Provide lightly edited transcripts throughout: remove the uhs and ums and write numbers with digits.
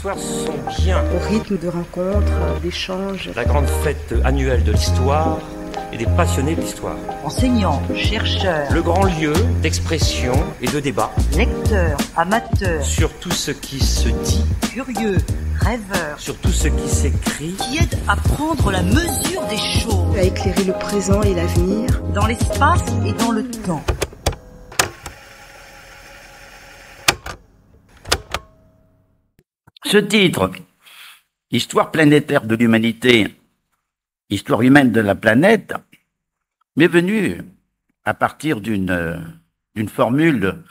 histoires sont bien Au rythme de rencontres, d'échanges. la grande fête annuelle de l'histoire et des passionnés de l'histoire. Enseignants, chercheurs, Le grand lieu d'expression et de débat lecteurs, amateurs, sur tout ce qui se dit, curieux, rêveurs, sur tout ce qui s'écrit, qui aident à prendre la mesure des choses À éclairer le présent et l'avenir. dans l'espace et dans le temps. Ce titre, Histoire planétaire de l'humanité, histoire humaine de la planète, m'est venu à partir d'une formule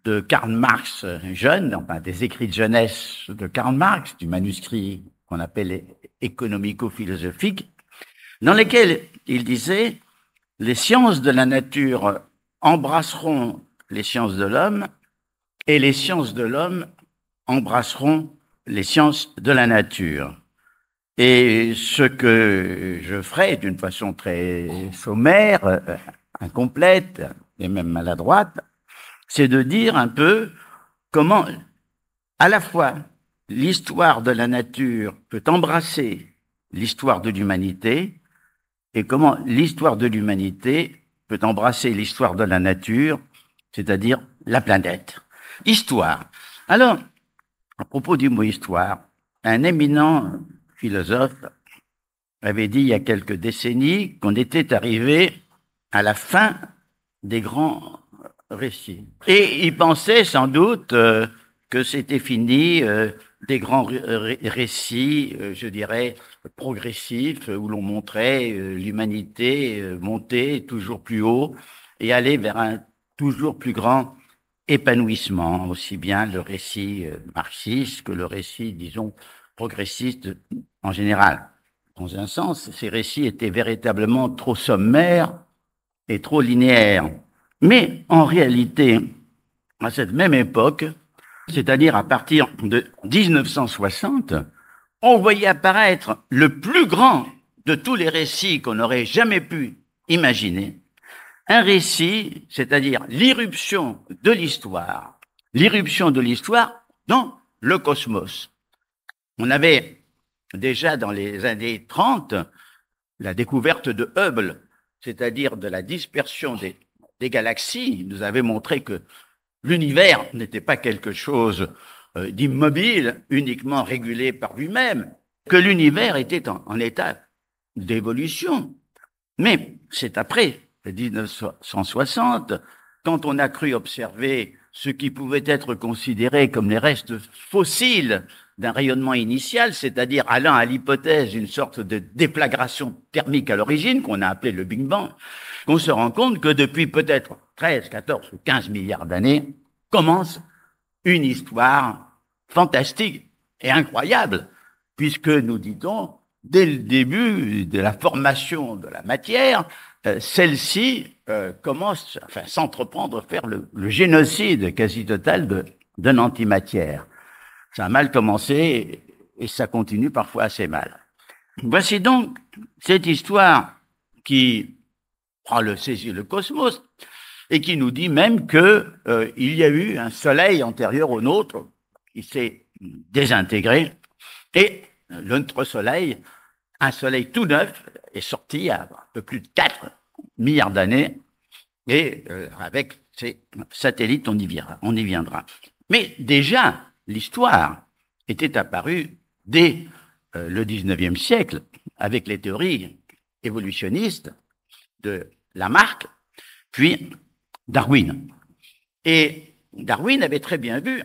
de Karl Marx jeune, enfin des écrits de jeunesse de Karl Marx, du manuscrit qu'on appelle économico-philosophique, dans lesquels il disait « Les sciences de la nature embrasseront les sciences de l'homme et les sciences de l'homme embrasseront les sciences de la nature. » Et ce que je ferai d'une façon très sommaire, incomplète et même maladroite, c'est de dire un peu comment à la fois l'histoire de la nature peut embrasser l'histoire de l'humanité et comment l'histoire de l'humanité peut embrasser l'histoire de la nature, c'est-à-dire la planète. Histoire. Alors, à propos du mot histoire, un éminent philosophe avait dit il y a quelques décennies qu'on était arrivé à la fin des grands récits. Et il pensait sans doute que c'était fini des grands récits, je dirais, progressifs, où l'on montrait l'humanité monter toujours plus haut et aller vers un toujours plus grand épanouissement, aussi bien le récit marxiste que le récit, disons, progressiste en général. Dans un sens, ces récits étaient véritablement trop sommaires et trop linéaires. Mais en réalité, à cette même époque, c'est-à-dire à partir de 1960, on voyait apparaître le plus grand de tous les récits qu'on n'aurait jamais pu imaginer. Un récit, c'est-à-dire l'irruption de l'histoire dans le cosmos. On avait déjà dans les années 30 la découverte de Hubble, c'est-à-dire de la dispersion des galaxies. Il nous avait montré que l'univers n'était pas quelque chose d'immobile, uniquement régulé par lui-même, que l'univers était en état d'évolution. Mais c'est après 1960, quand on a cru observer ce qui pouvait être considéré comme les restes fossiles d'un rayonnement initial, c'est-à-dire allant à l'hypothèse d'une sorte de déflagration thermique à l'origine, qu'on a appelé le Big Bang, qu'on se rend compte que depuis peut-être 13, 14 ou 15 milliards d'années, commence une histoire fantastique et incroyable, puisque nous dit-on, dès le début de la formation de la matière, celle-ci commence, enfin, s'entreprendre à faire le génocide quasi total de l'antimatière. Ça a mal commencé et ça continue parfois assez mal. Voici donc cette histoire qui saisit le cosmos et qui nous dit même que il y a eu un soleil antérieur au nôtre qui s'est désintégré et notre soleil, un soleil tout neuf, est sorti il y a un peu plus de 4 milliards d'années et avec ces satellites, on y viendra. Mais déjà, l'histoire était apparue dès le 19e siècle avec les théories évolutionnistes de Lamarck, puis Darwin. Et Darwin avait très bien vu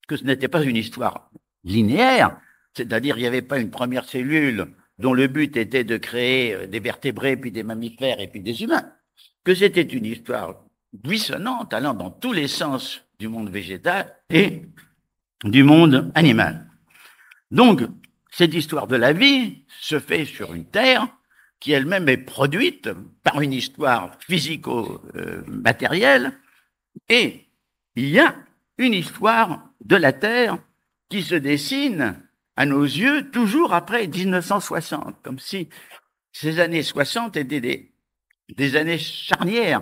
que ce n'était pas une histoire linéaire, c'est-à-dire il n'y avait pas une première cellule dont le but était de créer des vertébrés, puis des mammifères et puis des humains, que c'était une histoire buissonnante allant dans tous les sens du monde végétal et du monde animal. Donc, cette histoire de la vie se fait sur une Terre qui elle-même est produite par une histoire physico-matérielle, et il y a une histoire de la Terre qui se dessine à nos yeux toujours après 1960, comme si ces années 60 étaient des années charnières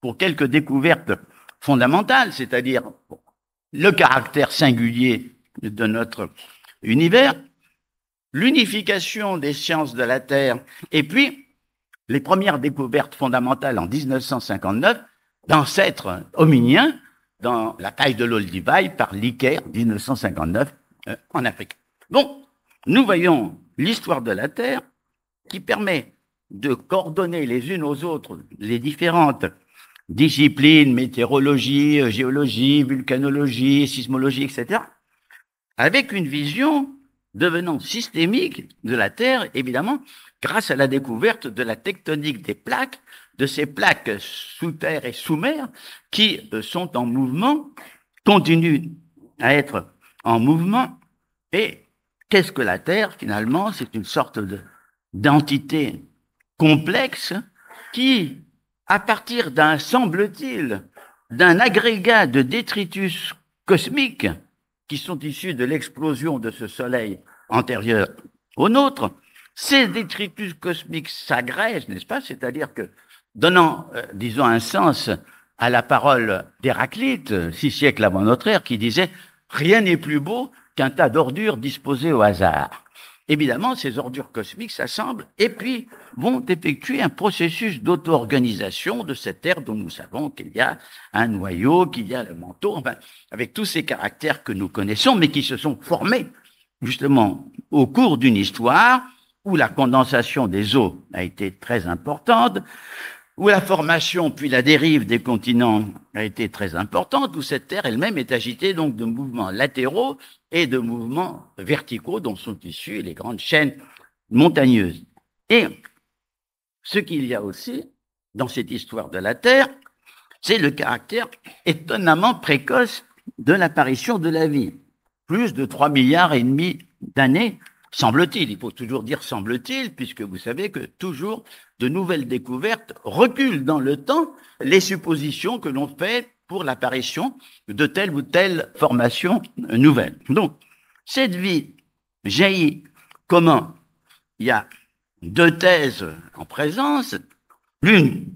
pour quelques découvertes fondamentales, c'est-à-dire le caractère singulier de notre univers, l'unification des sciences de la Terre, et puis les premières découvertes fondamentales en 1959 d'ancêtres hominiens dans la taille de l'Olduvai par Licker, 1959, en Afrique. Donc, nous voyons l'histoire de la Terre qui permet de coordonner les unes aux autres les différentes disciplines, météorologie, géologie, volcanologie, sismologie, etc., avec une vision devenant systémique de la Terre, évidemment, grâce à la découverte de la tectonique des plaques, de ces plaques sous terre et sous mer, qui sont en mouvement, continuent à être en mouvement. Et qu'est-ce que la Terre, finalement? C'est une sorte d'entité complexe qui, à partir d'un, semble-t-il, d'un agrégat de détritus cosmiques qui sont issus de l'explosion de ce soleil antérieur au nôtre, ces détritus cosmiques s'agrègent, n'est-ce pas? C'est-à-dire que, donnant, disons, un sens à la parole d'Héraclite, 6 siècles avant notre ère, qui disait « Rien n'est plus beau qu'un tas d'ordures disposées au hasard ». Évidemment, ces ordures cosmiques s'assemblent et puis vont effectuer un processus d'auto-organisation de cette Terre dont nous savons qu'il y a un noyau, qu'il y a le manteau, enfin, avec tous ces caractères que nous connaissons, mais qui se sont formés justement au cours d'une histoire où la condensation des eaux a été très importante, où la formation puis la dérive des continents a été très importante, où cette Terre elle-même est agitée donc de mouvements latéraux et de mouvements verticaux dont sont issues les grandes chaînes montagneuses. Et ce qu'il y a aussi dans cette histoire de la Terre, c'est le caractère étonnamment précoce de l'apparition de la vie. Plus de 3,5 milliards d'années, semble-t-il. Il faut toujours dire semble-t-il, puisque vous savez que toujours de nouvelles découvertes reculent dans le temps les suppositions que l'on fait pour l'apparition de telle ou telle formation nouvelle. Donc, cette vie jaillit comment? Il y a 2 thèses en présence. L'une,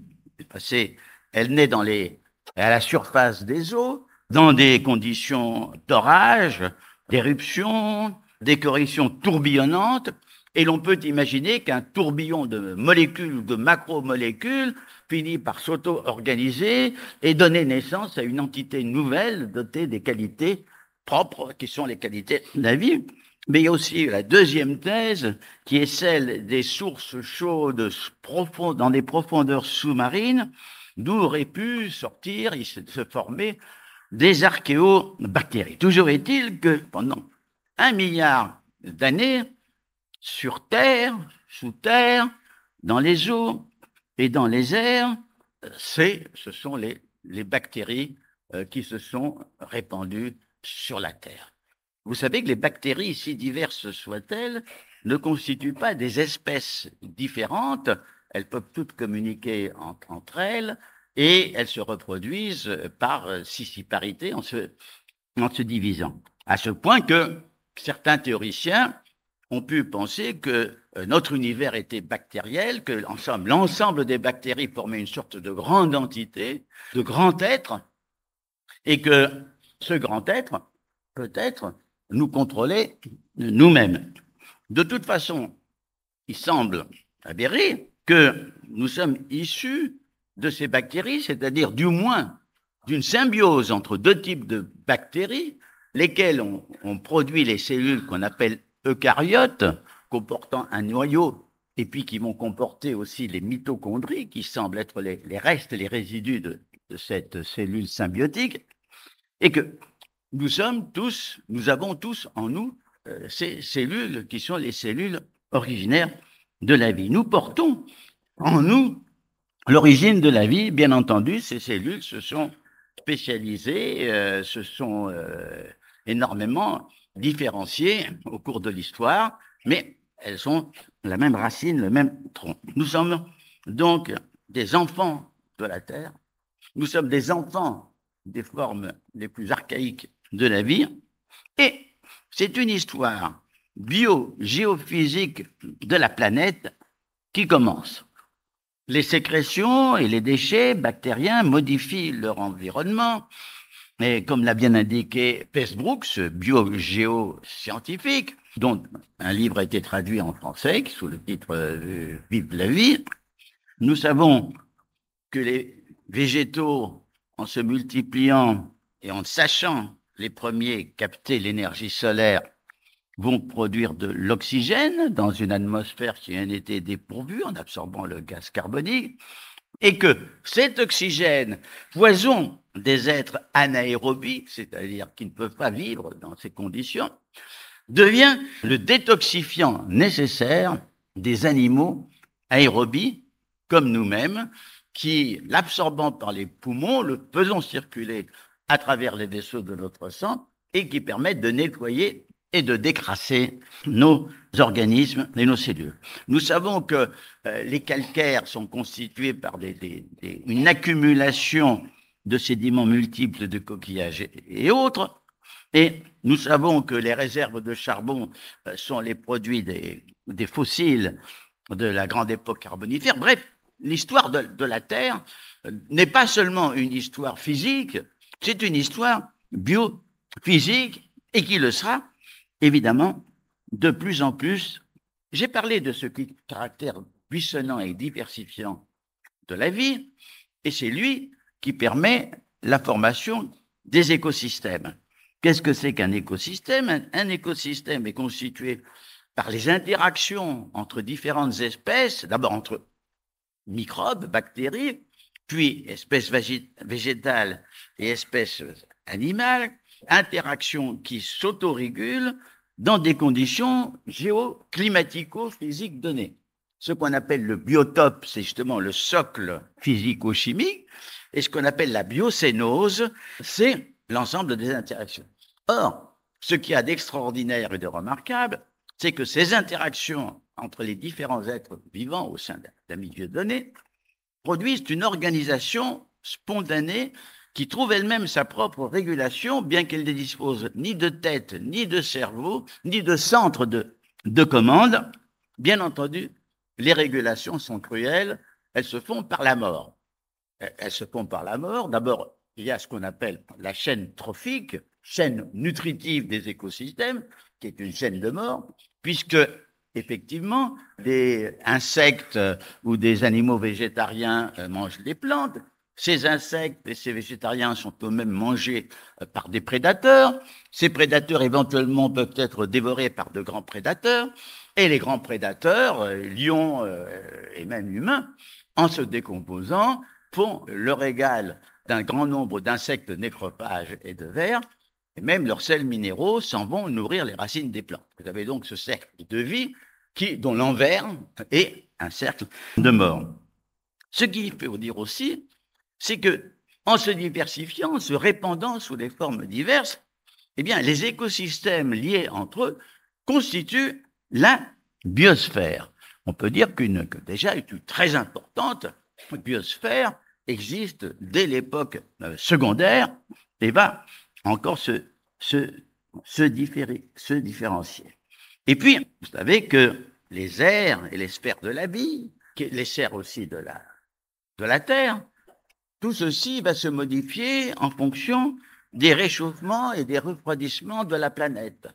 elle naît à la surface des eaux, dans des conditions d'orage, d'éruption, d'écorration tourbillonnante, et l'on peut imaginer qu'un tourbillon de molécules ou de macromolécules finit par s'auto-organiser et donner naissance à une entité nouvelle dotée des qualités propres qui sont les qualités de la vie. Mais il y a aussi la deuxième thèse qui est celle des sources chaudes profondes dans des profondeurs sous-marines d'où auraient pu sortir et se former des archéobactéries. Toujours est-il que pendant 1 milliard d'années, sur Terre, sous terre, dans les eaux et dans les airs, ce sont les bactéries qui se sont répandues sur la Terre. Vous savez que les bactéries, si diverses soient-elles, ne constituent pas des espèces différentes. Elles peuvent toutes communiquer entre elles et elles se reproduisent par scissiparité en se divisant. À ce point que certains théoriciens ont pu penser que notre univers était bactériel, que en somme, l'ensemble des bactéries formait une sorte de grande entité, de grand être, et que ce grand être, peut-être, nous contrôlait nous-mêmes. De toute façon, il semble avéré que nous sommes issus de ces bactéries, c'est-à-dire du moins d'une symbiose entre 2 types de bactéries, lesquelles ont produit les cellules qu'on appelle eucaryotes, comportant un noyau, et puis qui vont comporter aussi les mitochondries, qui semblent être les restes, les résidus de cette cellule symbiotique, et que nous avons tous en nous ces cellules qui sont les cellules originaires de la vie. Nous portons en nous l'origine de la vie, bien entendu, ces cellules se sont spécialisées, se sont énormément différenciées au cours de l'histoire, mais elles ont la même racine, le même tronc. Nous sommes donc des enfants de la Terre, nous sommes des enfants des formes les plus archaïques de la vie, et c'est une histoire bio-géophysique de la planète qui commence. Les sécrétions et les déchets bactériens modifient leur environnement, Et comme l'a bien indiqué Pesbrooks, biogéoscientifique, dont un livre a été traduit en français sous le titre Vive la vie, nous savons que les végétaux, en se multipliant et en sachant les premiers capter l'énergie solaire, vont produire de l'oxygène dans une atmosphère qui en était dépourvue en absorbant le gaz carbonique, et que cet oxygène, poison des êtres anaérobies, c'est-à-dire qui ne peuvent pas vivre dans ces conditions, devient le détoxifiant nécessaire des animaux aérobies, comme nous-mêmes, qui, l'absorbant par les poumons, le faisons circuler à travers les vaisseaux de notre sang et qui permettent de nettoyer et de décrasser nos organismes et nos cellules. Nous savons que les calcaires sont constitués par une accumulation de sédiments multiples de coquillages et autres, et nous savons que les réserves de charbon sont les produits des fossiles de la grande époque carbonifère. Bref, l'histoire de la Terre n'est pas seulement une histoire physique, c'est une histoire biophysique et qui le sera évidemment de plus en plus. J'ai parlé de ce caractère buissonnant et diversifiant de la vie, et c'est lui qui permet la formation des écosystèmes. Qu'est-ce que c'est qu'un écosystème? Un écosystème est constitué par les interactions entre différentes espèces, d'abord entre microbes, bactéries, puis espèces végétales et espèces animales, interactions qui s'autorégulent dans des conditions géoclimatico-physiques données. Ce qu'on appelle le biotope, c'est justement le socle physico-chimique, et ce qu'on appelle la biocénose, c'est l'ensemble des interactions. Or, ce qu'il y a d'extraordinaire et de remarquable, c'est que ces interactions entre les différents êtres vivants au sein d'un milieu donné produisent une organisation spontanée qui trouve elle-même sa propre régulation, bien qu'elle ne dispose ni de tête, ni de cerveau, ni de centre de commande. Bien entendu, les régulations sont cruelles, elles se font par la mort. Elles se font par la mort. D'abord, il y a ce qu'on appelle la chaîne trophique, chaîne nutritive des écosystèmes, qui est une chaîne de mort, puisque effectivement, des insectes ou des animaux végétariens mangent des plantes. Ces insectes et ces végétariens sont eux-mêmes mangés par des prédateurs. Ces prédateurs, éventuellement, peuvent être dévorés par de grands prédateurs. Et les grands prédateurs, lions et même humains, en se décomposant, font le régal d'un grand nombre d'insectes nécrophages et de vers. Et même leurs sels minéraux s'en vont nourrir les racines des plantes. Vous avez donc ce cercle de vie dont l'envers est un cercle de mort. Ce qu'il faut dire aussi, c'est que, en se diversifiant, en se répandant sous des formes diverses, eh bien, les écosystèmes liés entre eux constituent la biosphère. On peut dire que déjà une très importante biosphère existe dès l'époque secondaire et va encore se différencier. Et puis, vous savez que les aires et les sphères de la vie, les sphères aussi de la Terre, tout ceci va se modifier en fonction des réchauffements et des refroidissements de la planète.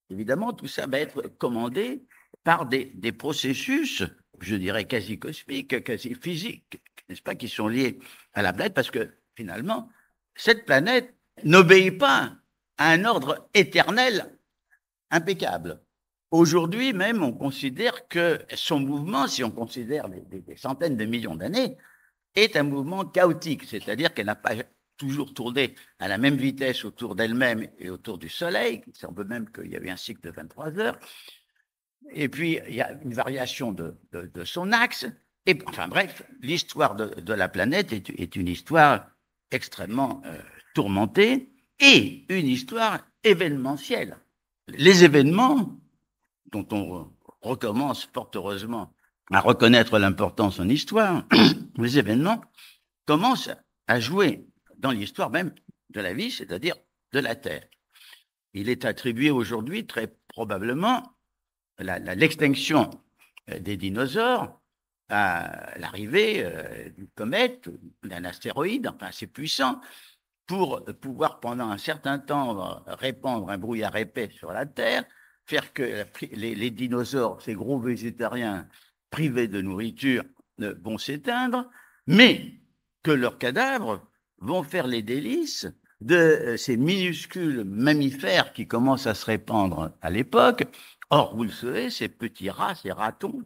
Évidemment, tout ça va être commandé par des processus, je dirais quasi cosmiques, quasi physiques, n'est-ce pas, qui sont liés à la planète, parce que finalement, cette planète n'obéit pas à un ordre éternel impeccable. Aujourd'hui même, on considère que son mouvement, si on considère des centaines de millions d'années, est un mouvement chaotique, c'est-à-dire qu'elle n'a pas toujours tourné à la même vitesse autour d'elle-même et autour du Soleil. Il semble même qu'il y avait un cycle de 23 heures. Et puis, il y a une variation de son axe. Et enfin bref, l'histoire de la planète est une histoire extrêmement tourmentée et une histoire événementielle. Les événements, dont on recommence fort heureusement à reconnaître l'importance en histoire, les événements commencent à jouer dans l'histoire même de la vie, c'est-à-dire de la Terre. Il est attribué aujourd'hui très probablement l'extinction des dinosaures à l'arrivée d'une comète, d'un astéroïde, enfin assez puissant, pour pouvoir pendant un certain temps répandre un brouillard épais sur la Terre, faire que les dinosaures, ces gros végétariens privés de nourriture, vont s'éteindre, mais que leurs cadavres vont faire les délices de ces minuscules mammifères qui commencent à se répandre à l'époque. Or, vous le savez, ces petits rats, ces ratons,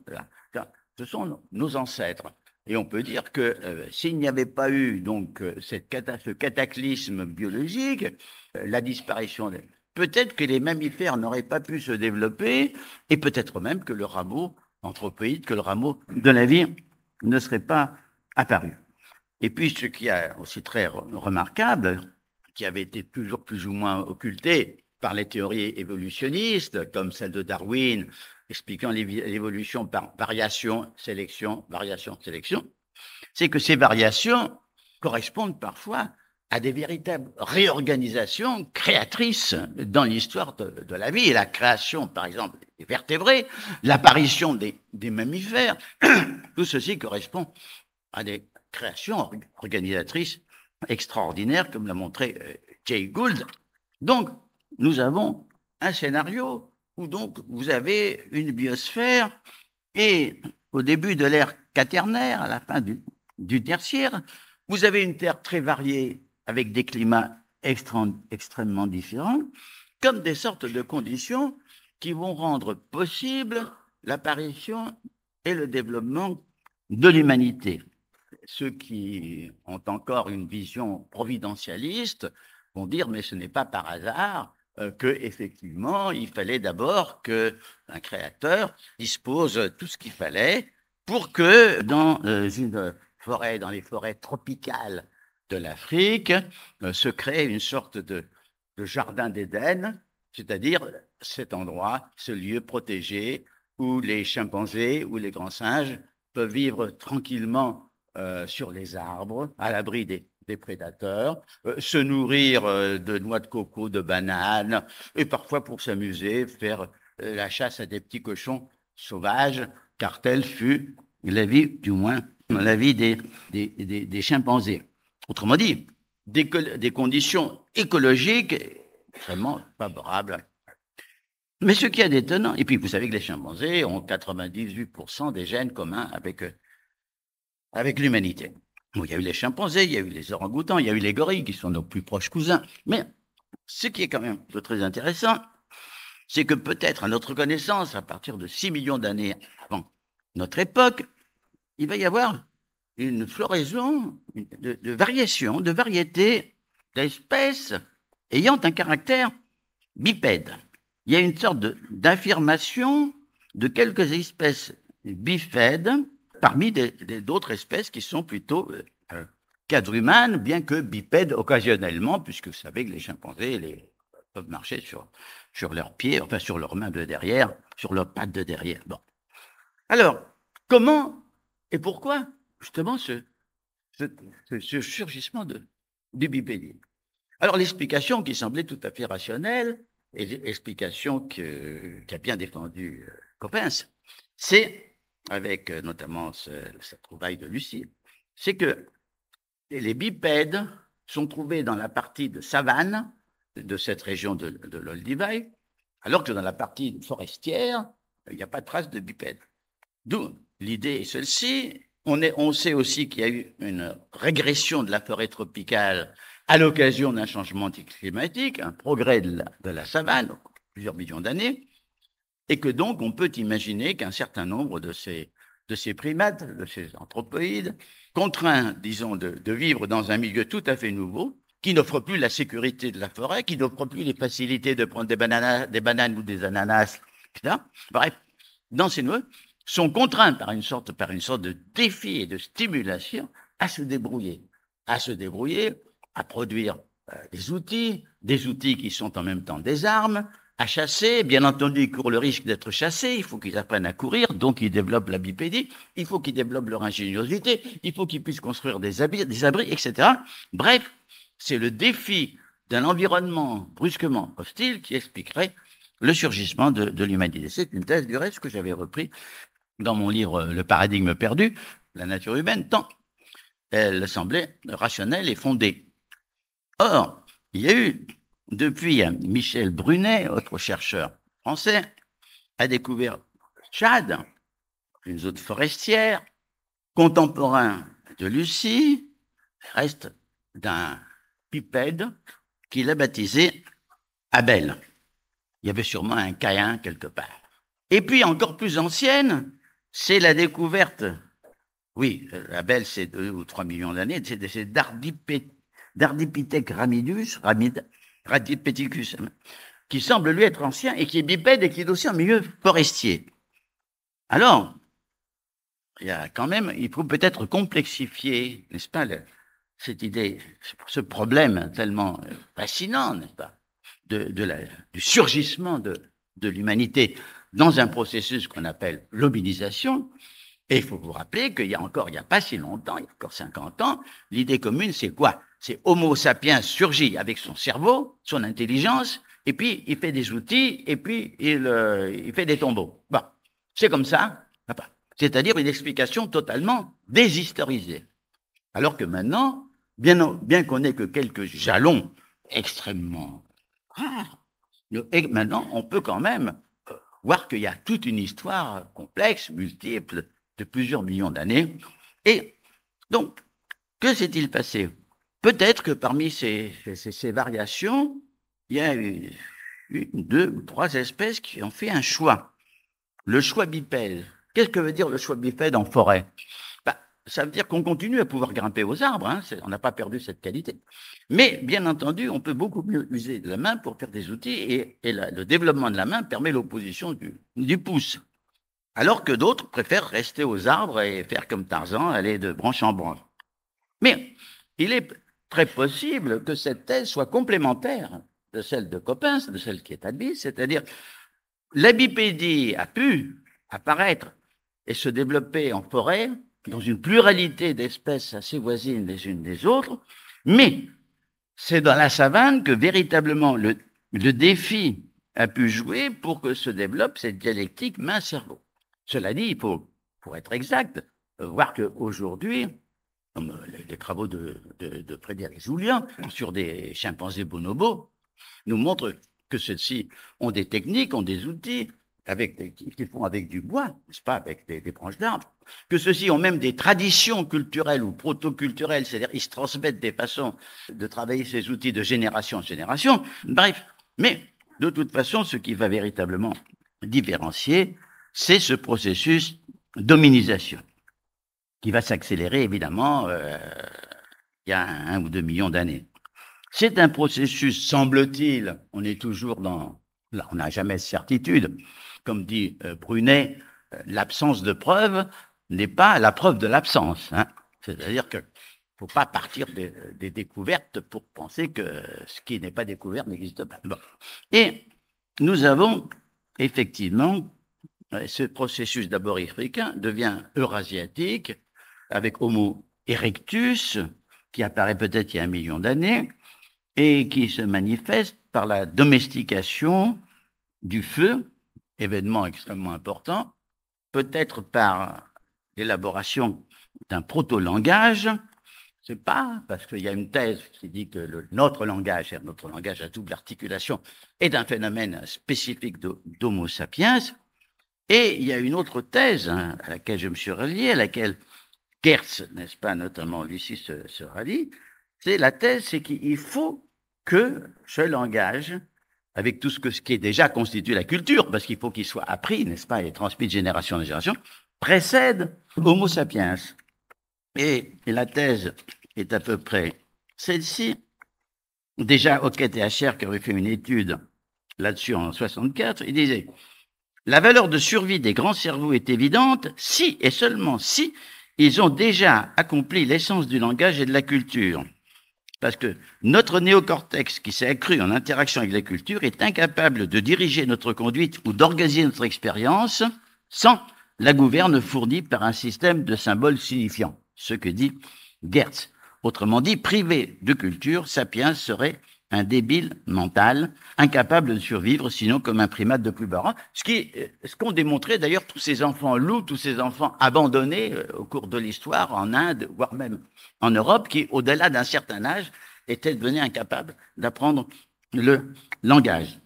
ce sont nos ancêtres. Et on peut dire que s'il n'y avait pas eu donc ce cataclysme biologique, la disparition, peut-être que les mammifères n'auraient pas pu se développer, et peut-être même que le rameau anthropoïde, que le rameau de la vie ne serait pas apparu. Et puis, ce qui est aussi très remarquable, qui avait été toujours plus ou moins occulté par les théories évolutionnistes, comme celle de Darwin, expliquant l'évolution par variation, sélection, c'est que ces variations correspondent parfois à des véritables réorganisations créatrices dans l'histoire de la vie. Et la création, par exemple, des vertébrés, l'apparition des mammifères, tout ceci correspond à des créations organisatrices extraordinaires, comme l'a montré Jay Gould. Donc, nous avons un scénario où donc vous avez une biosphère et au début de l'ère quaternaire, à la fin du tertiaire, vous avez une Terre très variée avec des climats extrêmement différents, comme des sortes de conditions qui vont rendre possible l'apparition et le développement de l'humanité. Ceux qui ont encore une vision providentialiste vont dire, mais ce n'est pas par hasard que effectivement, il fallait d'abord qu'un créateur dispose tout ce qu'il fallait pour que dans une forêt, dans les forêts tropicales de l'Afrique, se crée une sorte de jardin d'Éden, c'est-à-dire cet endroit, ce lieu protégé où les chimpanzés ou les grands singes peuvent vivre tranquillement sur les arbres, à l'abri des prédateurs, se nourrir de noix de coco, de bananes, et parfois pour s'amuser, faire la chasse à des petits cochons sauvages, car telle fut la vie, du moins la vie des chimpanzés. Autrement dit, des conditions écologiques extrêmement favorables. Mais ce qui est d'étonnant, et puis vous savez que les chimpanzés ont 98% des gènes communs avec l'humanité. Bon, il y a eu les chimpanzés, il y a eu les orang-outans, il y a eu les gorilles qui sont nos plus proches cousins. Mais ce qui est quand même très intéressant, c'est que peut-être à notre connaissance, à partir de 6 millions d'années avant notre époque, il va y avoir une floraison de variations, de variétés d'espèces ayant un caractère bipède. Il y a une sorte d'affirmation de quelques espèces bipèdes parmi d'autres espèces qui sont plutôt quadrumanes, bien que bipèdes occasionnellement, puisque vous savez que les chimpanzés peuvent marcher sur leurs pieds, enfin sur leurs mains de derrière, sur leurs pattes de derrière. Bon. Alors, comment et pourquoi justement ce surgissement du bipédisme? Alors, l'explication qui semblait tout à fait rationnelle, et l'explication qu'a bien défendu Coppens, c'est, avec notamment cette trouvaille de Lucie, c'est que les bipèdes sont trouvés dans la partie de savane de cette région de l'Olduvai, alors que dans la partie forestière, il n'y a pas de trace de bipèdes. D'où l'idée est celle-ci. On sait aussi qu'il y a eu une régression de la forêt tropicale à l'occasion d'un changement climatique, un progrès de la savane, plusieurs millions d'années, et que donc on peut imaginer qu'un certain nombre de ces primates, de ces anthropoïdes, contraints, disons, de vivre dans un milieu tout à fait nouveau, qui n'offre plus la sécurité de la forêt, qui n'offre plus les facilités de prendre des bananes ou des ananas, etc. Bref, dans ces nouveaux, sont contraints par une sorte de défi et de stimulation à se débrouiller, à produire des outils qui sont en même temps des armes, à chasser. Bien entendu, ils courent le risque d'être chassés, il faut qu'ils apprennent à courir, donc ils développent la bipédie, il faut qu'ils développent leur ingéniosité, il faut qu'ils puissent construire des abris, etc. Bref, c'est le défi d'un environnement brusquement hostile qui expliquerait le surgissement de l'humanité. C'est une thèse du reste que j'avais repris dans mon livre « Le paradigme perdu, la nature humaine », tant elle semblait rationnelle et fondée. Or, il y a eu, depuis Michel Brunet, autre chercheur français, a découvert Tchad, une zone forestière, contemporain de Lucie, reste d'un bipède qu'il a baptisé Abel. Il y avait sûrement un Caïn quelque part. Et puis, encore plus ancienne, c'est la découverte, oui, Abel, c'est 2 ou 3 millions d'années, c'est d'Ardipithèque radipithecus, qui semble lui être ancien et qui est bipède et qui est aussi en milieu forestier. Alors, il y a quand même, il faut peut-être complexifier, n'est-ce pas, cette idée, ce problème tellement fascinant, n'est-ce pas, du surgissement de l'humanité dans un processus qu'on appelle l'hominisation. Et il faut vous rappeler qu'il y a pas si longtemps, il y a encore 50 ans, l'idée commune, c'est quoi? C'est Homo sapiens surgit avec son cerveau, son intelligence, et puis il fait des outils, et puis il fait des tombeaux. Bon, c'est comme ça. C'est-à-dire une explication totalement déshistorisée. Alors que maintenant, bien qu'on ait que quelques jalons extrêmement rares, et maintenant, on peut quand même voir qu'il y a toute une histoire complexe, multiple, de plusieurs millions d'années. Et donc, que s'est-il passé? Peut-être que parmi ces variations, il y a une, 2 ou 3 espèces qui ont fait un choix. Le choix bipède. Qu'est-ce que veut dire le choix bipède en forêt? Ça veut dire qu'on continue à pouvoir grimper aux arbres, hein, on n'a pas perdu cette qualité. Mais, bien entendu, on peut beaucoup mieux user de la main pour faire des outils, et le développement de la main permet l'opposition du pouce. Alors que d'autres préfèrent rester aux arbres et faire comme Tarzan, aller de branche en branche. Mais il est très possible que cette thèse soit complémentaire de celle de Coppens, de celle qui est admise, c'est-à-dire la bipédie a pu apparaître et se développer en forêt, dans une pluralité d'espèces assez voisines les unes des autres, mais c'est dans la savane que véritablement le défi a pu jouer pour que se développe cette dialectique main-cerveau. Cela dit, il faut, pour être exact, voir qu'aujourd'hui, comme les travaux de Frédéric Julian sur des chimpanzés bonobos nous montrent que ceux-ci ont des techniques, ont des outils, qu'ils font avec du bois, n'est-ce pas, avec des branches d'arbres, que ceux-ci ont même des traditions culturelles ou proto-culturelles, c'est-à-dire ils se transmettent des façons de travailler ces outils de génération en génération. Bref, mais de toute façon, ce qui va véritablement différencier, c'est ce processus d'hominisation qui va s'accélérer évidemment il y a 1 ou 2 millions d'années. C'est un processus, semble-t-il, on est toujours là, on n'a jamais de certitude. Comme dit Brunet, l'absence de preuve n'est pas la preuve de l'absence. Hein. C'est-à-dire qu'il ne faut pas partir des découvertes pour penser que ce qui n'est pas découvert n'existe pas. Bon. Et nous avons effectivement ce processus d'abord africain devient eurasiatique avec Homo erectus qui apparaît peut-être il y a 1 million d'années et qui se manifeste par la domestication du feu, événement extrêmement important, peut-être par l'élaboration d'un proto-langage. C'est pas parce qu'il y a une thèse qui dit que notre langage à double articulation, est un phénomène spécifique d'Homo sapiens. Et il y a une autre thèse à laquelle je me suis relié, à laquelle Geertz, n'est-ce pas, notamment Lucie se rallie, c'est la thèse, c'est qu'il faut que ce langage, avec tout ce qui est déjà constitué la culture, parce qu'il faut qu'il soit appris, n'est-ce pas, et transmis de génération en génération, précède Homo sapiens. Et la thèse est à peu près celle-ci. Déjà, Hockett et Asher, qui avaient fait une étude là-dessus en 64, ils disaient « La valeur de survie des grands cerveaux est évidente si, et seulement si, ils ont déjà accompli l'essence du langage et de la culture. » Parce que notre néocortex, qui s'est accru en interaction avec la culture, est incapable de diriger notre conduite ou d'organiser notre expérience sans la gouverne fournie par un système de symboles signifiants. Ce que dit Geertz. Autrement dit, privé de culture, Sapiens serait un débile mental, incapable de survivre, sinon comme un primate de plus bas rang. Ce qu'ont démontré d'ailleurs tous ces enfants loups, tous ces enfants abandonnés au cours de l'histoire en Inde, voire même en Europe, qui, au-delà d'un certain âge, était devenu incapable d'apprendre le langage.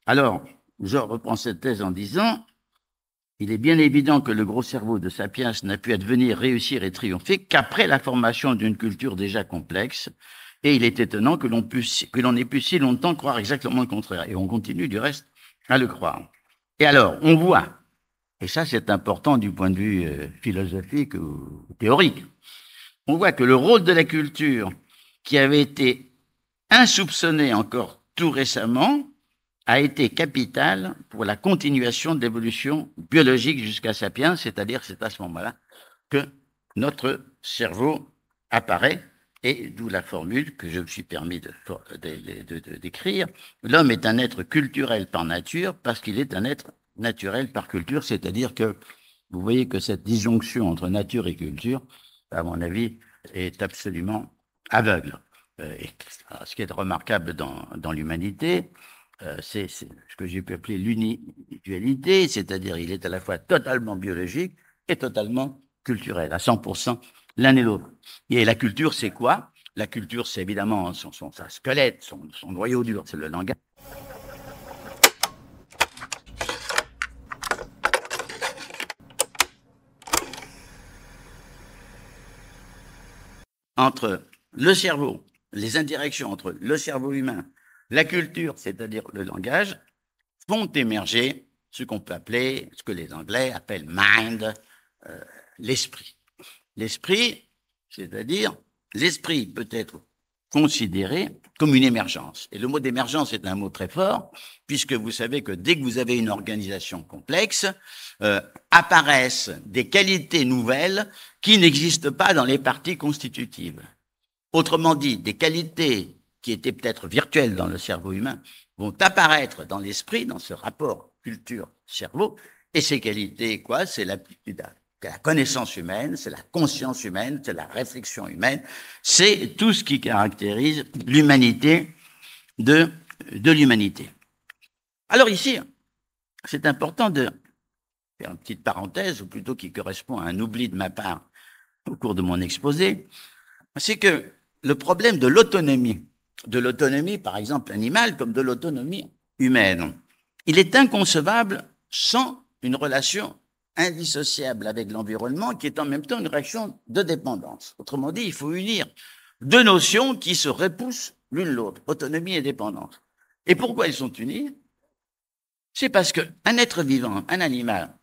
Alors, je reprends cette thèse en disant, il est bien évident que le gros cerveau de Sapiens n'a pu advenir, réussir et triompher qu'après la formation d'une culture déjà complexe, et il est étonnant que l'on ait pu si longtemps croire exactement le contraire. Et on continue du reste à le croire. Et alors, on voit, et ça c'est important du point de vue philosophique ou théorique, on voit que le rôle de la culture, qui avait été insoupçonné encore tout récemment, a été capital pour la continuation de l'évolution biologique jusqu'à Sapiens, c'est-à-dire c'est à ce moment-là que notre cerveau apparaît, et d'où la formule que je me suis permis d'écrire. L'homme est un être culturel par nature parce qu'il est un être naturel par culture, c'est-à-dire que vous voyez que cette disjonction entre nature et culture, à mon avis, est absolument aveugle. Et ce qui est remarquable dans l'humanité, c'est ce que j'ai pu appeler l'unidualité, c'est-à-dire il est à la fois totalement biologique et totalement culturel, à 100% l'un et l'autre. Et la culture, c'est quoi? La culture, c'est évidemment sa squelette, son noyau dur, c'est le langage. Entre le cerveau, les interactions entre le cerveau humain, la culture, c'est-à-dire le langage, font émerger ce qu'on peut appeler, ce que les Anglais appellent mind, l'esprit. L'esprit, c'est-à-dire, l'esprit peut être considéré comme une émergence. Et le mot d'émergence est un mot très fort, puisque vous savez que dès que vous avez une organisation complexe, apparaissent des qualités nouvelles qui n'existent pas dans les parties constitutives. Autrement dit, des qualités qui étaient peut-être virtuelles dans le cerveau humain vont apparaître dans l'esprit, dans ce rapport culture-cerveau, et ces qualités, quoi? C'est l'aptitude à la connaissance humaine, c'est la conscience humaine, c'est la réflexion humaine, c'est tout ce qui caractérise l'humanité de l'humanité. Alors ici, c'est important de faire une petite parenthèse, ou plutôt qui correspond à un oubli de ma part au cours de mon exposé, c'est que le problème de l'autonomie par exemple animale, comme de l'autonomie humaine, il est inconcevable sans une relation indissociable avec l'environnement, qui est en même temps une relation de dépendance. Autrement dit, il faut unir deux notions qui se repoussent l'une l'autre, autonomie et dépendance. Et pourquoi elles sont unies? C'est parce qu'un être vivant, un animal,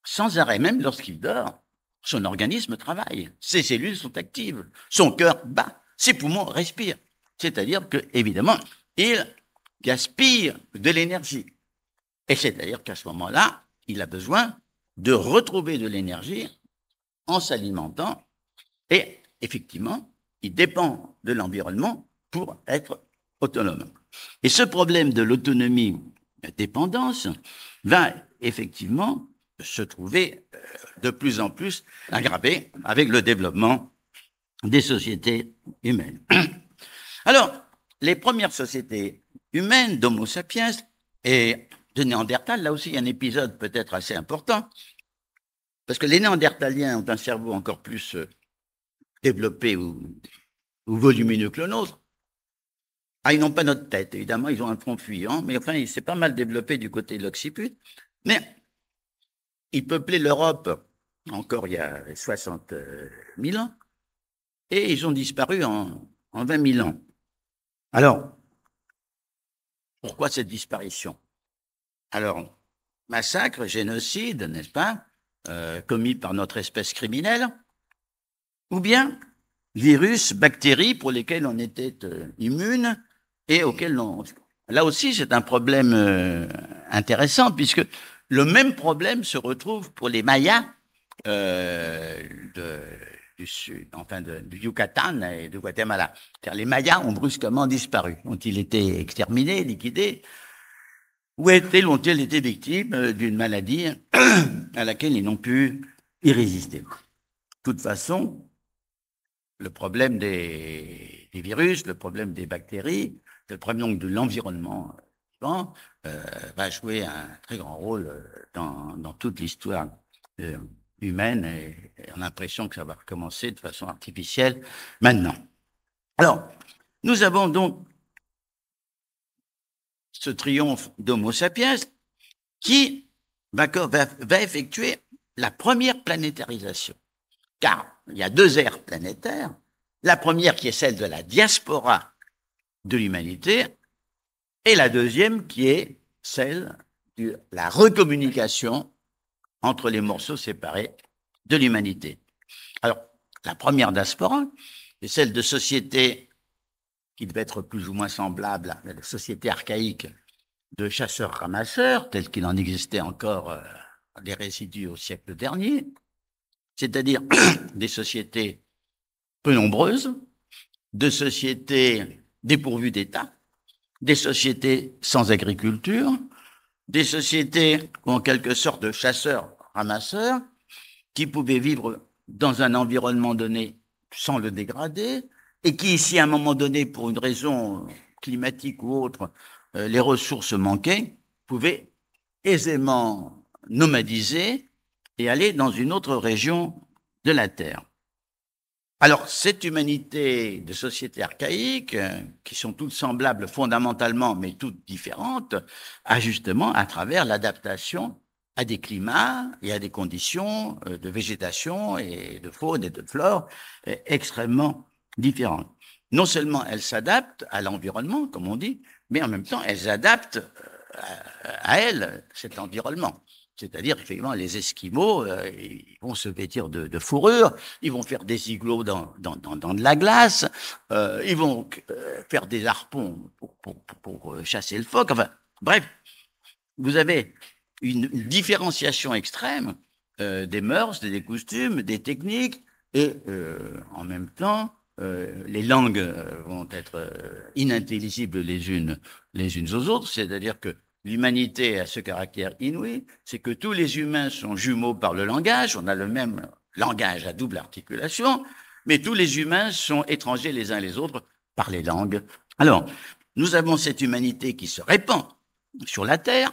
sans arrêt, même lorsqu'il dort, son organisme travaille, ses cellules sont actives, son cœur bat, ses poumons respirent. C'est-à-dire que, évidemment, il gaspille de l'énergie. Et c'est-à-dire qu'à ce moment-là, il a besoin de retrouver de l'énergie en s'alimentant et, effectivement, il dépend de l'environnement pour être autonome. Et ce problème de l'autonomie-dépendance va effectivement se trouver de plus en plus aggravé avec le développement des sociétés humaines. Alors, les premières sociétés humaines d'Homo sapiens et de Néandertal, là aussi il y a un épisode peut-être assez important, parce que les Néandertaliens ont un cerveau encore plus développé ou volumineux que le nôtre. Ah, ils n'ont pas notre tête, évidemment, ils ont un front fuyant, mais enfin, il s'est pas mal développé du côté de l'occiput. Mais ils peuplaient l'Europe encore il y a 60 000 ans, et ils ont disparu en 20 000 ans. Alors, pourquoi cette disparition? Alors, massacre, génocide, n'est-ce pas, commis par notre espèce criminelle, ou bien virus, bactéries pour lesquels on était immune et auxquels on... Là aussi, c'est un problème intéressant, puisque le même problème se retrouve pour les Mayas du sud, enfin du Yucatan et du Guatemala. C'est-à-dire, les Mayas ont brusquement disparu. Ont-ils été exterminés, liquidés? Ou ont-ils été victimes d'une maladie à laquelle ils n'ont pu y résister? De toute façon, le problème des virus, le problème des bactéries, le problème donc de l'environnement va jouer un très grand rôle dans toute l'histoire humaine, et on a l'impression que ça va recommencer de façon artificielle maintenant. Alors, Nous avons donc ce triomphe d'Homo sapiens qui va effectuer la première planétarisation. Car il y a deux ères planétaires. La première qui est celle de la diaspora de l'humanité et la deuxième qui est celle de la recommunication entre les morceaux séparés de l'humanité. Alors, la première diaspora est celle de sociétés qui devaient être plus ou moins semblables à la société archaïque de chasseurs-ramasseurs, tels qu'il en existait encore des résidus au siècle dernier, c'est-à-dire des sociétés peu nombreuses, de sociétés dépourvues d'État, des sociétés sans agriculture, des sociétés en quelque sorte de chasseurs-ramasseurs qui pouvaient vivre dans un environnement donné sans le dégrader et qui, si à un moment donné, pour une raison climatique ou autre, les ressources manquaient, pouvaient aisément nomadiser et aller dans une autre région de la Terre. Alors, cette humanité de sociétés archaïques, qui sont toutes semblables fondamentalement, mais toutes différentes, a justement, à travers l'adaptation à des climats et à des conditions de végétation et de faune et de flore extrêmement différentes. Non seulement elles s'adaptent à l'environnement, comme on dit, mais en même temps, elles adaptent à elles cet environnement. C'est-à-dire, effectivement, les Esquimaux, ils vont se vêtir de fourrure, ils vont faire des igloos dans de la glace, ils vont faire des harpons pour chasser le phoque. Enfin, bref, vous avez une différenciation extrême des mœurs, des costumes, des techniques, et en même temps, les langues vont être inintelligibles les unes aux autres, c'est-à-dire que l'humanité a ce caractère inouï, c'est que tous les humains sont jumeaux par le langage, on a le même langage à double articulation, mais tous les humains sont étrangers les uns les autres par les langues. Alors, nous avons cette humanité qui se répand sur la Terre,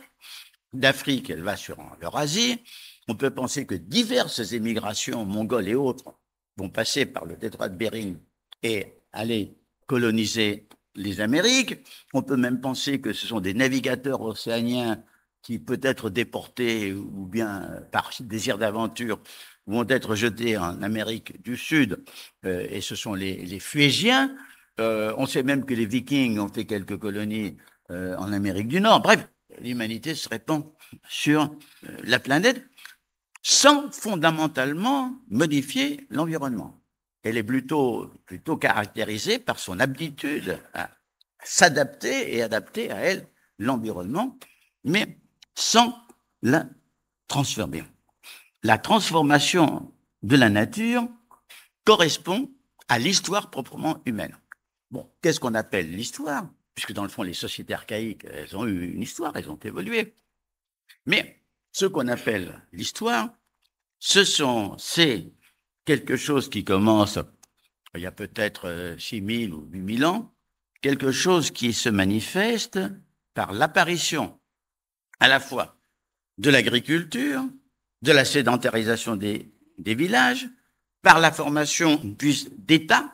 d'Afrique, elle va sur l'Eurasie. On peut penser que diverses émigrations mongoles et autres vont passer par le détroit de Bering et aller coloniser les Amériques. On peut même penser que ce sont des navigateurs océaniens qui, peut-être déportés ou bien par désir d'aventure, vont être jetés en Amérique du Sud, et ce sont les Fuégiens. On sait même que les Vikings ont fait quelques colonies en Amérique du Nord. Bref, l'humanité se répand sur la planète sans fondamentalement modifier l'environnement. Elle est plutôt caractérisée par son aptitude à s'adapter et adapter à elle l'environnement, mais sans la transformer. La transformation de la nature correspond à l'histoire proprement humaine. Bon, qu'est-ce qu'on appelle l'histoire? Puisque dans le fond, les sociétés archaïques, elles ont eu une histoire, elles ont évolué. Mais ce qu'on appelle l'histoire, c'est quelque chose qui commence il y a peut-être 6000 ou 8000 ans, quelque chose qui se manifeste par l'apparition à la fois de l'agriculture, de la sédentarisation des villages, par la formation d'États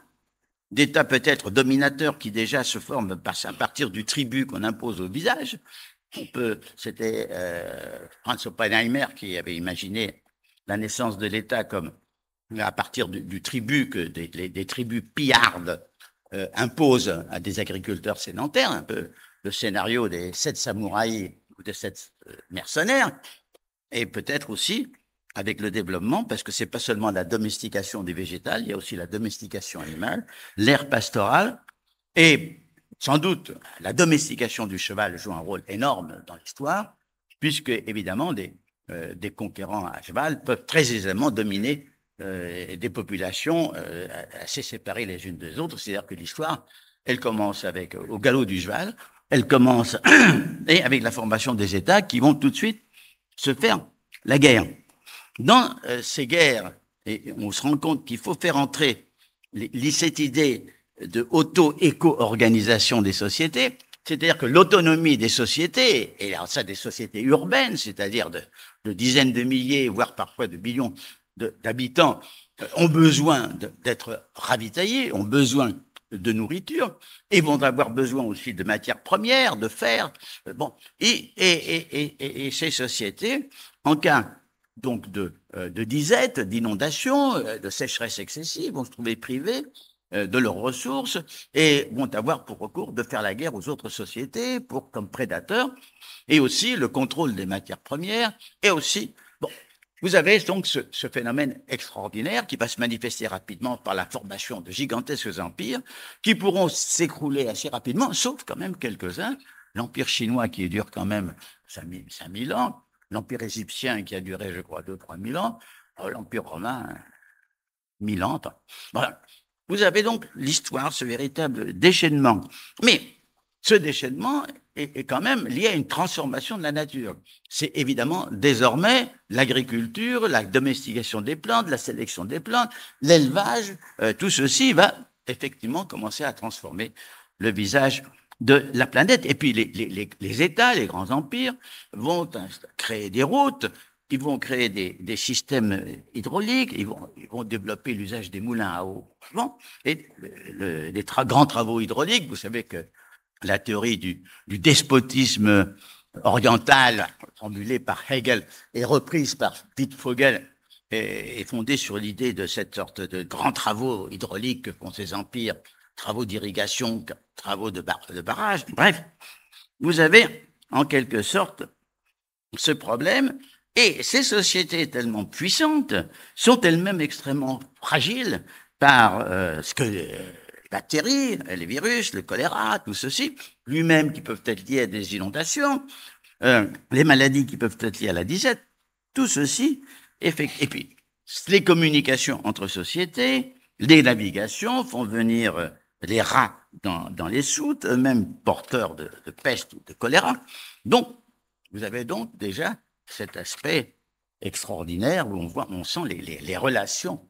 peut-être dominateurs qui déjà se forment à partir du tribut qu'on impose au village. C'était Franz Oppenheimer qui avait imaginé la naissance de l'État comme à partir du tribut que des tribus pillardes imposent à des agriculteurs sédentaires, un peu le scénario des 7 samouraïs ou des 7 mercenaires, et peut-être aussi avec le développement, parce que c'est pas seulement la domestication des végétales, il y a aussi la domestication animale, l'ère pastorale, et sans doute la domestication du cheval joue un rôle énorme dans l'histoire, puisque évidemment des conquérants à cheval peuvent très aisément dominer des populations assez séparées les unes des autres. C'est-à-dire que l'histoire, elle commence au galop du cheval, elle commence et avec la formation des États qui vont tout de suite se faire la guerre. Dans ces guerres, et on se rend compte qu'il faut faire entrer cette idée de auto-éco-organisation des sociétés, c'est-à-dire que l'autonomie des sociétés, et alors ça des sociétés urbaines, c'est-à-dire de dizaines de milliers, voire parfois de millions d'habitants, ont besoin d'être ravitaillés, ont besoin de nourriture, et vont avoir besoin aussi de matières premières, de fer. Bon, et ces sociétés, en cas donc de disette, d'inondation, de sécheresse excessive, vont se trouver privées de leurs ressources et vont avoir pour recours de faire la guerre aux autres sociétés comme prédateurs, et aussi le contrôle des matières premières, et aussi, bon, vous avez donc ce phénomène extraordinaire qui va se manifester rapidement par la formation de gigantesques empires qui pourront s'écrouler assez rapidement, sauf quand même quelques-uns. L'empire chinois qui dure quand même 5000 ans, l'empire égyptien qui a duré, je crois, 2-3 000 ans, l'empire romain, 1000 ans. Voilà. Vous avez donc l'histoire, ce véritable déchaînement. Mais ce déchaînement est quand même lié à une transformation de la nature. C'est évidemment désormais l'agriculture, la domestication des plantes, la sélection des plantes, l'élevage, tout ceci va effectivement commencer à transformer le visage de la planète. Et puis les États, les grands empires vont créer des routes, ils vont créer des systèmes hydrauliques, ils vont développer l'usage des moulins à eau. Bon, et les grands travaux hydrauliques, vous savez que la théorie du despotisme oriental, formulée par Hegel et reprise par Wittfogel, est fondée sur l'idée de cette sorte de grands travaux hydrauliques que font ces empires, travaux d'irrigation, travaux de barrages. Bref, vous avez en quelque sorte ce problème. Et ces sociétés tellement puissantes sont elles-mêmes extrêmement fragiles par ce que les bactéries, les virus, le choléra, tout ceci, lui-même qui peuvent être liés à des inondations, les maladies qui peuvent être liées à la disette, tout ceci, et puis les communications entre sociétés, les navigations font venir les rats dans les soutes, eux-mêmes porteurs de peste ou de choléra. Donc, vous avez donc déjà cet aspect extraordinaire où on sent les relations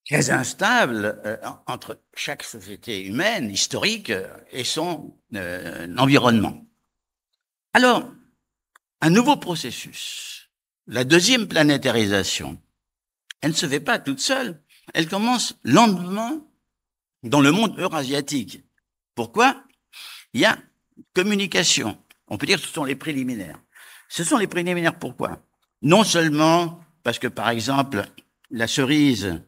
très instables entre chaque société humaine, historique, et son environnement. Alors, un nouveau processus, la deuxième planétarisation, elle ne se fait pas toute seule, elle commence lentement dans le monde eurasiatique. Pourquoi? Il y a communication. On peut dire que ce sont les préliminaires. Ce sont les préliminaires, pourquoi? Non seulement parce que, par exemple, la cerise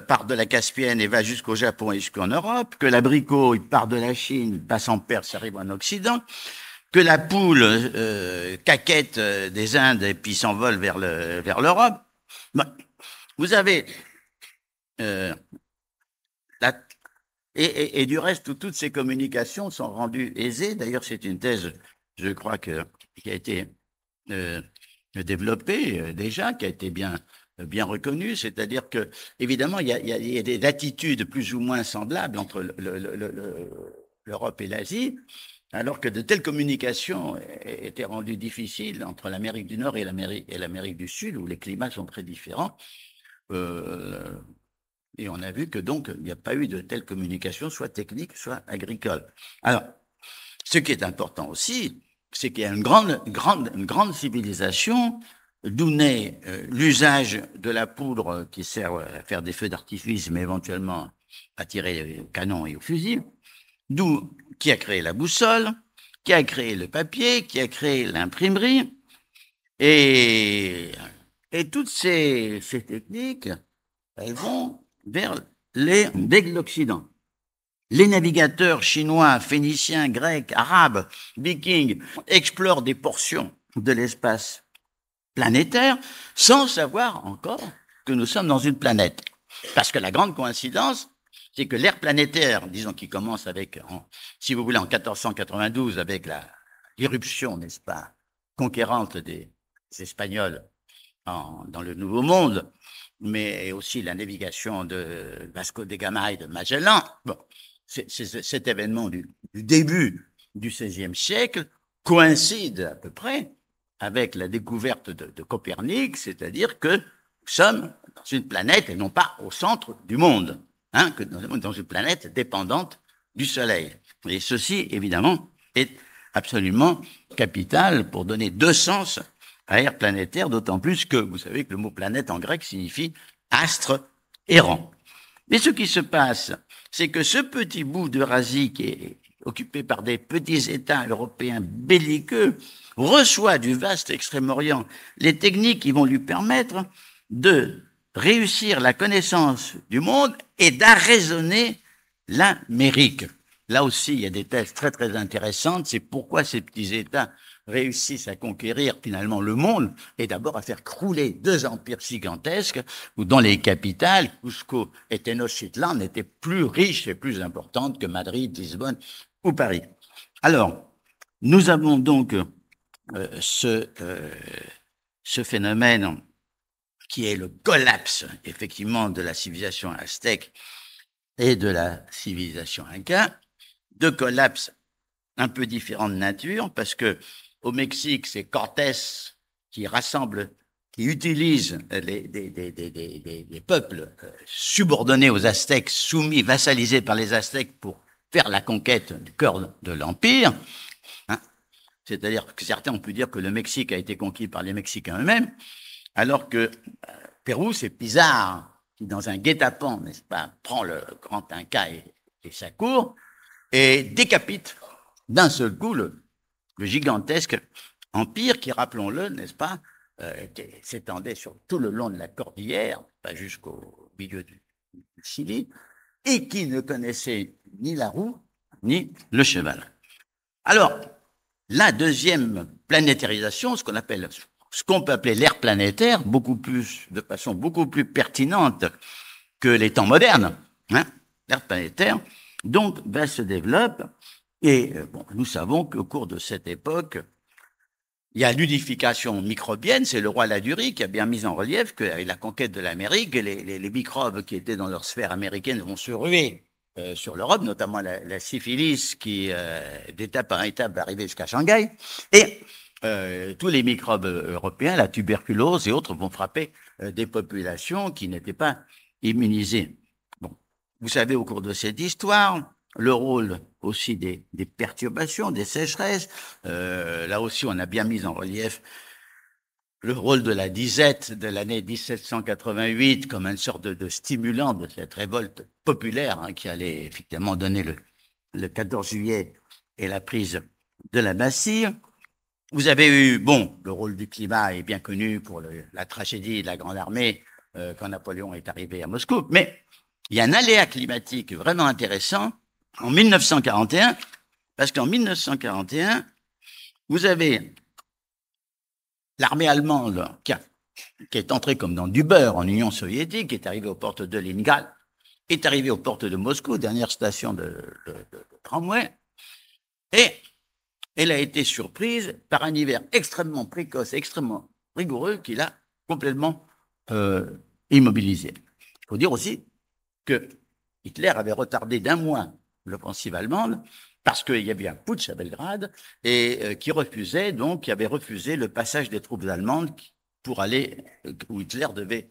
part de la Caspienne et va jusqu'au Japon et jusqu'en Europe, que l'abricot, il part de la Chine, passe en Perse, arrive en Occident, que la poule caquette des Indes et puis s'envole vers l'Europe. Bon, vous avez et du reste, toutes ces communications sont rendues aisées. D'ailleurs, c'est une thèse, je crois, qui a été développée déjà, qui a été bien reconnue. C'est-à-dire que, évidemment, il y a des latitudes plus ou moins semblables entre l'Europe et l'Asie, alors que de telles communications étaient rendues difficiles entre l'Amérique du Nord et l'Amérique du Sud, où les climats sont très différents. Et on a vu que donc il n'y a pas eu de telle communication, soit technique, soit agricole. Alors, ce qui est important aussi, c'est qu'il y a une grande civilisation d'où naît l'usage de la poudre qui sert à faire des feux d'artifice, mais éventuellement à tirer au canon et au fusil, qui a créé la boussole, qui a créé le papier, qui a créé l'imprimerie, et toutes ces techniques, elles vont vers l'Occident. Les navigateurs chinois, phéniciens, grecs, arabes, vikings explorent des portions de l'espace planétaire sans savoir encore que nous sommes dans une planète. Parce que la grande coïncidence, c'est que l'ère planétaire, disons, qui commence avec, si vous voulez, en 1492, avec l'irruption, n'est-ce pas, conquérante des Espagnols dans le Nouveau Monde, mais aussi la navigation de Vasco de Gama et de Magellan. Bon, cet événement du début du XVIe siècle coïncide à peu près avec la découverte de Copernic, c'est-à-dire que nous sommes dans une planète et non pas au centre du monde, que nous sommes dans une planète dépendante du Soleil. Et ceci, évidemment, est absolument capital pour donner deux sens à ère planétaire, d'autant plus que vous savez que le mot planète en grec signifie astre errant. Mais ce qui se passe, c'est que ce petit bout d'Eurasie qui est occupé par des petits États européens belliqueux reçoit du vaste Extrême-Orient les techniques qui vont lui permettre de réussir la connaissance du monde et d'arraisonner l'Amérique. Là aussi, il y a des thèses très très intéressantes. C'est pourquoi ces petits États réussissent à conquérir finalement le monde et d'abord à faire crouler deux empires gigantesques où dans les capitales, Cusco et Tenochtitlan étaient plus riches et plus importantes que Madrid, Lisbonne ou Paris. Alors, nous avons donc ce phénomène qui est le collapse effectivement de la civilisation aztèque et de la civilisation inca, deux collapses un peu différents de nature, parce que au Mexique, c'est Cortés qui rassemble, qui utilise des peuples subordonnés aux Aztèques, soumis, vassalisés par les Aztèques pour faire la conquête du cœur de l'Empire. Hein, c'est-à-dire que certains ont pu dire que le Mexique a été conquis par les Mexicains eux-mêmes, alors que Pérou, c'est Pizarro qui, dans un guet-apens, n'est-ce pas, prend le grand Inca et sa cour et décapite d'un seul coup le gigantesque empire qui, rappelons-le, n'est-ce pas, qui s'étendait sur tout le long de la cordillère, pas jusqu'au milieu du Chili, et qui ne connaissait ni la roue ni le cheval. Alors, la deuxième planétarisation, ce qu'on peut appeler l'ère planétaire, de façon beaucoup plus pertinente que les temps modernes, hein, l'ère planétaire, donc, se développe. Et bon, nous savons qu'au cours de cette époque, il y a l'unification microbienne, c'est le roi Ladurie qui a bien mis en relief qu'avec la conquête de l'Amérique, les microbes qui étaient dans leur sphère américaine vont se ruer sur l'Europe, notamment la syphilis qui, d'étape par étape, va arriver jusqu'à Shanghai. Et tous les microbes européens, la tuberculose et autres, vont frapper des populations qui n'étaient pas immunisées. Bon, vous savez, au cours de cette histoire, le rôle aussi des perturbations, des sécheresses. Là aussi, on a bien mis en relief le rôle de la disette de l'année 1788 comme une sorte de stimulant de cette révolte populaire hein, qui allait effectivement donner le 14 juillet et la prise de la Bastille. Vous avez eu, bon, le rôle du climat est bien connu pour la tragédie de la Grande Armée quand Napoléon est arrivé à Moscou, mais il y a un aléa climatique vraiment intéressant en 1941, parce qu'en 1941, vous avez l'armée allemande qui est entrée comme dans du beurre en Union soviétique, qui est arrivée aux portes de Leningrad, est arrivée aux portes de Moscou, dernière station de tramway, et elle a été surprise par un hiver extrêmement précoce, extrêmement rigoureux, qui l'a complètement immobilisée. Il faut dire aussi que Hitler avait retardé d'1 mois l'offensive allemande, parce qu'il y avait un putsch à Belgrade, et qui avait refusé le passage des troupes allemandes pour aller, où Hitler devait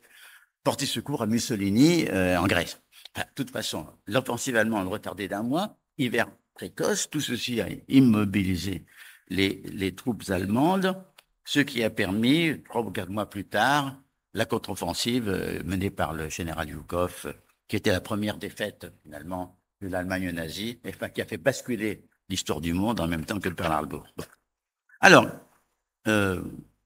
porter secours à Mussolini en Grèce. Enfin, de toute façon, l'offensive allemande retardée d'1 mois, hiver précoce, tout ceci a immobilisé les troupes allemandes, ce qui a permis, 3 ou 4 mois plus tard, la contre-offensive menée par le général Zhukov, qui était la première défaite, finalement, de l'Allemagne nazie, enfin, qui a fait basculer l'histoire du monde en même temps que le Pearl Harbor. Bon. Alors,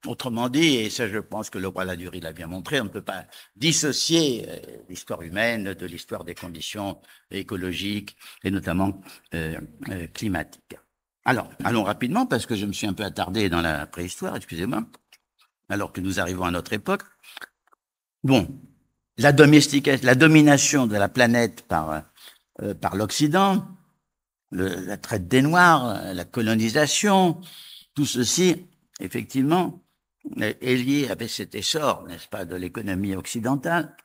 autrement dit, et ça je pense que le roi Ladurie l'a bien montré, on ne peut pas dissocier l'histoire humaine de l'histoire des conditions écologiques et notamment climatiques. Alors, allons rapidement parce que je me suis un peu attardé dans la préhistoire, excusez-moi, alors que nous arrivons à notre époque. Bon, la domination de la planète par l'Occident, la traite des Noirs, la colonisation, tout ceci, effectivement, est lié avec cet essor, n'est-ce pas, de l'économie occidentale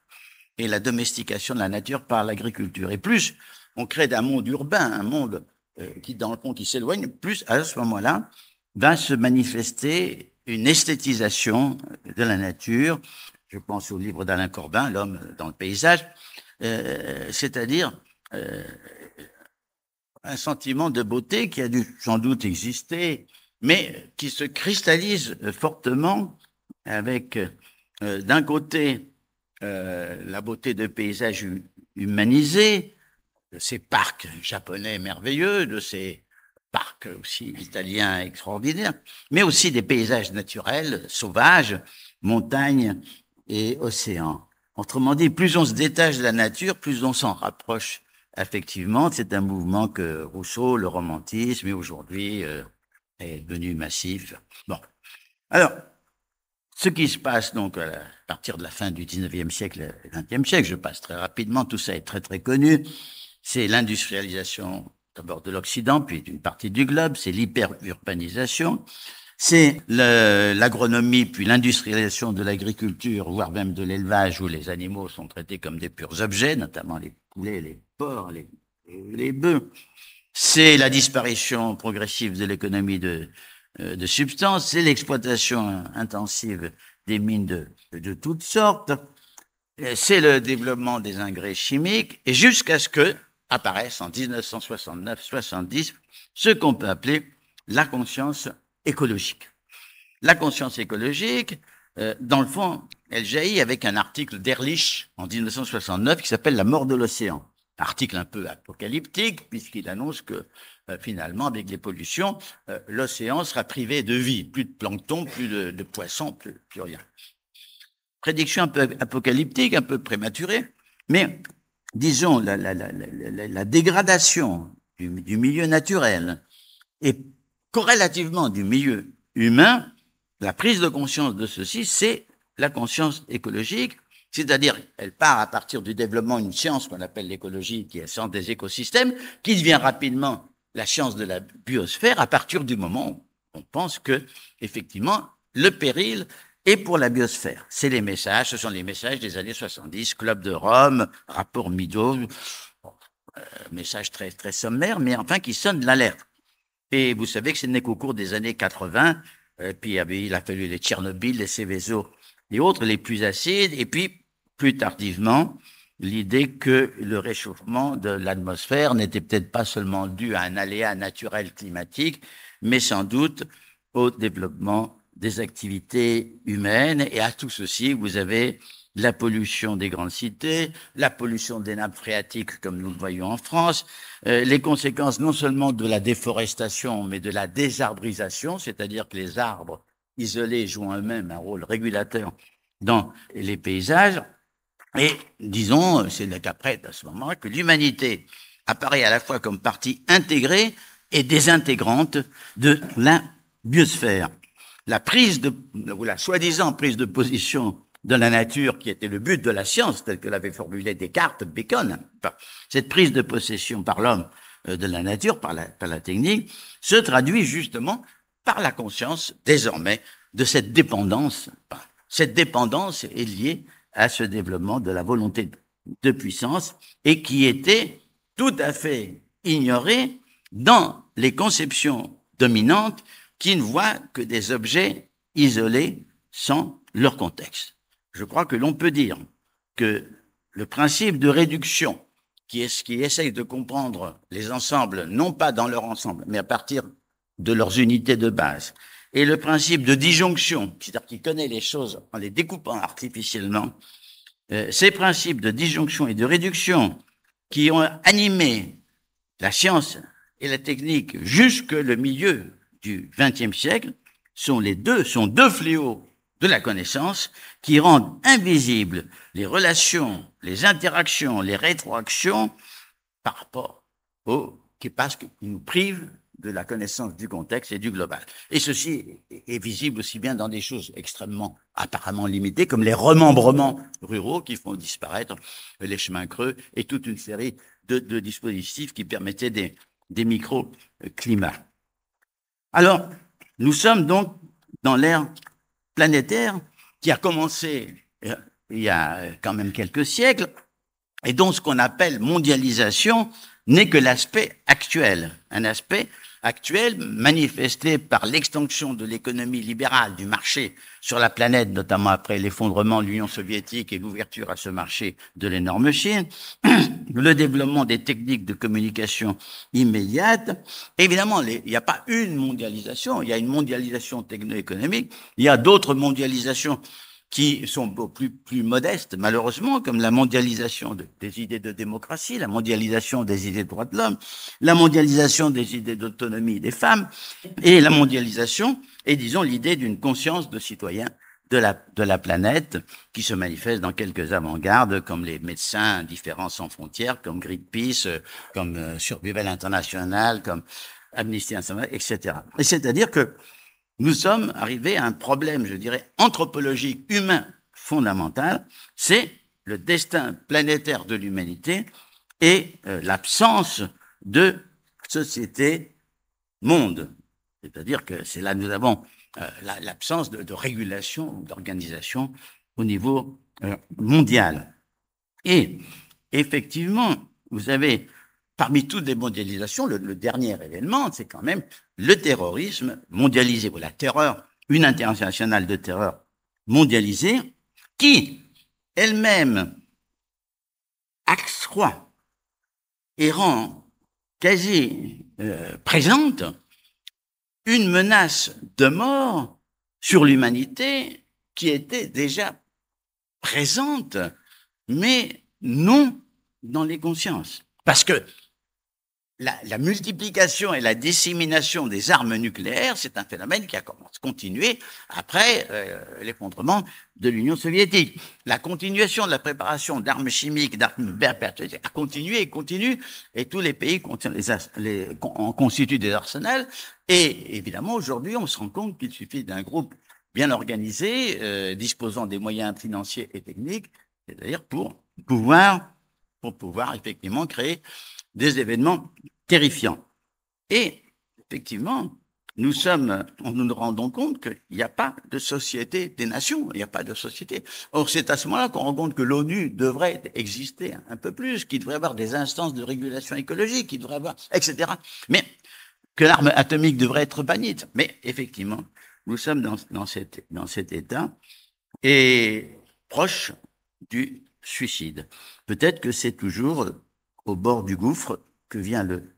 et la domestication de la nature par l'agriculture. Et plus on crée d'un monde urbain, un monde qui, dans le fond, qui s'éloigne, plus à ce moment-là va se manifester une esthétisation de la nature. Je pense au livre d'Alain Corbin, L'homme dans le paysage, c'est-à-dire un sentiment de beauté qui a dû sans doute exister, mais qui se cristallise fortement avec, d'un côté, la beauté de paysages humanisés, ces parcs japonais merveilleux, de ces parcs aussi italiens extraordinaires, mais aussi des paysages naturels, sauvages, montagnes et océans. Autrement dit, plus on se détache de la nature, plus on s'en rapproche affectivement. C'est un mouvement que Rousseau, le romantisme, et aujourd'hui est devenu massif. Bon, alors, ce qui se passe donc à partir de la fin du 19e siècle et 20e siècle, je passe très rapidement, tout ça est très très connu, c'est l'industrialisation d'abord de l'Occident, puis d'une partie du globe, c'est l'hyperurbanisation, c'est l'agronomie, puis l'industrialisation de l'agriculture, voire même de l'élevage, où les animaux sont traités comme des purs objets, notamment les poulets, les porcs, les bœufs. C'est la disparition progressive de l'économie de substances, c'est l'exploitation intensive des mines de toutes sortes, c'est le développement des engrais chimiques, et jusqu'à ce que apparaisse en 1969-70 ce qu'on peut appeler la conscience écologique. La conscience écologique, dans le fond, elle jaillit avec un article d'Ehrlich en 1969 qui s'appelle « La mort de l'océan ». Article un peu apocalyptique, puisqu'il annonce que finalement, avec les pollutions, l'océan sera privé de vie. Plus de plancton, plus de poissons, plus rien. Prédiction un peu apocalyptique, un peu prématurée, mais disons, la dégradation du milieu naturel et corrélativement du milieu humain, la prise de conscience de ceci, c'est la conscience écologique, c'est-à-dire elle part à partir du développement d'une science qu'on appelle l'écologie, qui est la science des écosystèmes, qui devient rapidement la science de la biosphère à partir du moment où on pense que, effectivement, le péril est pour la biosphère. C'est les messages, ce sont les messages des années 70, Club de Rome, rapport Meadows, message très, très sommaire, mais enfin qui sonne l'alerte. Et vous savez que ce n'est qu'au cours des années 80, puis il a fallu les Tchernobyl, les Céveso et autres, les plus acides, et puis plus tardivement, l'idée que le réchauffement de l'atmosphère n'était peut-être pas seulement dû à un aléa naturel climatique, mais sans doute au développement des activités humaines. Et à tout ceci, vous avez la pollution des grandes cités, la pollution des nappes phréatiques, comme nous le voyons en France, les conséquences non seulement de la déforestation, mais de la désarbrisation, c'est-à-dire que les arbres isolés jouent eux-mêmes un rôle régulateur dans les paysages. Et disons, c'est qu'après, à ce moment-là, que l'humanité apparaît à la fois comme partie intégrée et désintégrante de la biosphère. La prise ou la soi-disant prise de position de la nature, qui était le but de la science, tel que l'avait formulé Descartes, Bacon, cette prise de possession par l'homme de la nature, par la technique, se traduit justement par la conscience, désormais, de cette dépendance. Cette dépendance est liée à ce développement de la volonté de puissance et qui était tout à fait ignorée dans les conceptions dominantes qui ne voient que des objets isolés sans leur contexte. Je crois que l'on peut dire que le principe de réduction qui essaye de comprendre les ensembles, non pas dans leur ensemble, mais à partir de leurs unités de base, et le principe de disjonction, c'est-à-dire qui connaît les choses en les découpant artificiellement, ces principes de disjonction et de réduction qui ont animé la science et la technique jusque le milieu du XXe siècle sont deux fléaux de la connaissance qui rendent invisibles les relations, les interactions, les rétroactions par rapport parce qu'ils nous privent de la connaissance du contexte et du global. Et ceci est visible aussi bien dans des choses extrêmement apparemment limitées, comme les remembrements ruraux qui font disparaître les chemins creux et toute une série de dispositifs qui permettaient des microclimats. Alors, nous sommes donc dans l'ère planétaire qui a commencé il y a quand même quelques siècles et dont ce qu'on appelle mondialisation n'est que l'aspect actuel, un aspect actuel manifesté par l'extension de l'économie libérale du marché sur la planète, notamment après l'effondrement de l'Union soviétique et l'ouverture à ce marché de l'énorme Chine, le développement des techniques de communication immédiate. Évidemment, il n'y a pas une mondialisation, il y a une mondialisation techno-économique, il y a d'autres mondialisations qui sont beaucoup plus modestes, malheureusement, comme la mondialisation des idées de démocratie, la mondialisation des idées de droits de l'homme, la mondialisation des idées d'autonomie des femmes, et la mondialisation, et disons l'idée d'une conscience de citoyen de la planète, qui se manifeste dans quelques avant-gardes, comme les médecins différents sans frontières, comme Greenpeace, comme Survival International, comme Amnesty International, etc. Et c'est-à-dire que nous sommes arrivés à un problème, je dirais, anthropologique, humain, fondamental, c'est le destin planétaire de l'humanité et l'absence de société-monde. C'est-à-dire que c'est là que nous avons l'absence de régulation, d'organisation au niveau mondial. Et effectivement, vous avez, parmi toutes les mondialisations, le dernier événement, c'est quand même le terrorisme mondialisé, ou la terreur, une internationale de terreur mondialisée, qui elle-même accroît et rend quasi présente une menace de mort sur l'humanité qui était déjà présente, mais non dans les consciences. Parce que la multiplication et la dissémination des armes nucléaires, c'est un phénomène qui a continué après l'effondrement de l'Union soviétique. La continuation de la préparation d'armes chimiques, d'armes a continué et continue, et tous les pays en constituent des arsenals. Et évidemment, aujourd'hui, on se rend compte qu'il suffit d'un groupe bien organisé, disposant des moyens financiers et techniques, c'est-à-dire pour pouvoir effectivement créer des événements terrifiants. Et effectivement, nous nous rendons compte qu'il n'y a pas de société des nations, il n'y a pas de société. Or, c'est à ce moment-là qu'on rend compte que l'ONU devrait exister un peu plus, qu'il devrait y avoir des instances de régulation écologique, qu'il devrait y avoir, etc. Mais que l'arme atomique devrait être bannie. Mais effectivement, nous sommes dans cet état et proche du suicide. Peut-être que c'est toujours au bord du gouffre que vient le